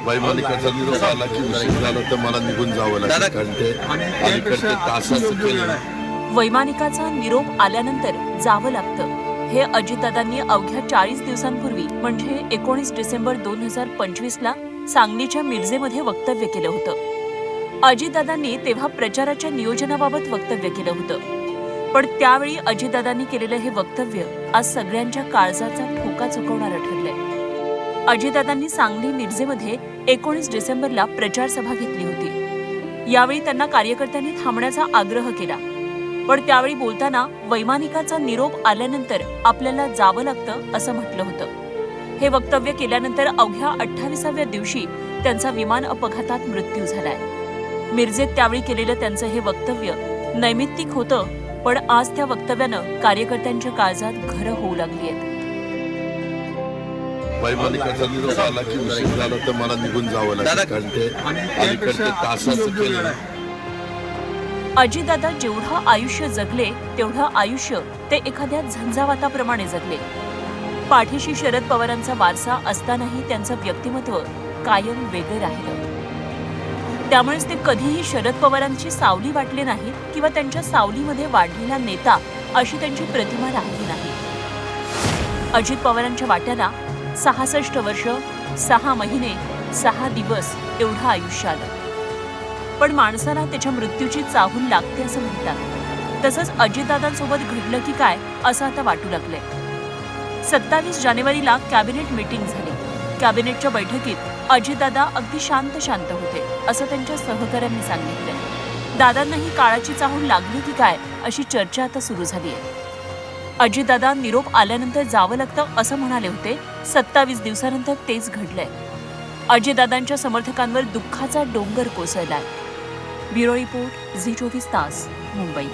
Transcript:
वैमानिकाचा निरोप आला की उशीर झाला तर मला निघून जावं लागेल, कारण ते अलीकडे तासाचं केलं. वैमानिकाचा निरोप आल्यानंतर जावं लागतं, हे अजितदादांनी अवघ्या 40 दिवसांपूर्वी म्हणजे 19 डिसेंबर 2025ला सांगलीच्या मिरजेमध्ये वक्तव्य केलं होतं. अजितदादांनी तेव्हा प्रचाराच्या नियोजनाबाबत वक्तव्य केलं होतं. पण त्यावेळी अजितदादांनी केलेलं हे वक्तव्य आज सगळ्यांच्या काळजाचा ठोका चुकवणारं ठरलंय. अजितदादांनी सांगली मिरजेमध्ये 19 डिसेंबरला प्रचार सभा घेतली होती. यावेळी त्यांना कार्यकर्त्यांनी थांबण्याचा आग्रह केला. पण त्यावेळी बोलताना वैमानिकाचा निरोप आल्यानंतर आपल्याला जावं लागतं असं म्हटलं होतं. हे वक्तव्य केल्यानंतर अवघ्या 28व्या दिवशी त्यांचा विमान अपघातात मृत्यू झालाय. मिरजेत त्यावेळी केलेलं त्यांचं हे वक्तव्य नैमित्तिक होतं, पण आज त्या वक्तव्यानं कार्यकर्त्यांच्या काळजात घरं होऊ लागली आहेत. वैमानिकाचा निरोप आला की उशीर झाला तर मला निघून जावं लागेल, कारण ते अलीकडे तासाचं केलं. अजितदादा जेवढं आयुष्य जगले तेवढं आयुष्य ते एखाद्या झंझावाताप्रमाणे जगले. पाठीशी शरद पवारांचा वारसा असतानाही त्यांचं व्यक्तिमत्व कायम वेगळं राहिलं. त्यामुळेच ते कधीही शरद पवारांची सावली वाटले नाहीत किंवा त्यांच्या सावलीमध्ये वाढलेला नेता अशी त्यांची प्रतिमा राहिली नाही. अजित पवारांच्या वाट्याला 66 वर्ष 6 महिने 6 दिवस एवढं आयुष्य आलं. पण माणसाला त्याच्या मृत्यूची चाहूल लागते असं म्हणतात. तसंच अजितदादांसोबत घडलं की काय असं आता वाटू लागलंय. 27 जानेवारीला कॅबिनेट मीटिंग झाली. कॅबिनेटच्या बैठकीत अजितदादा अगदी शांत होते असं त्यांच्या सहकाऱ्यांनी सांगितलं. दादांनाही काळाची चाहूल लागली की काय अशी चर्चा आता सुरू झाली आहे. अजितदादा निरोप आल्यानंतर जावं लागतं असं म्हणाले होते. 27 दिवसानंतर तेच घडलंय. अजितदादांच्या समर्थकांवर दुःखाचा डोंगर कोसळलाय. ब्युरो रिपोर्ट, झी 24 तास, मुंबई.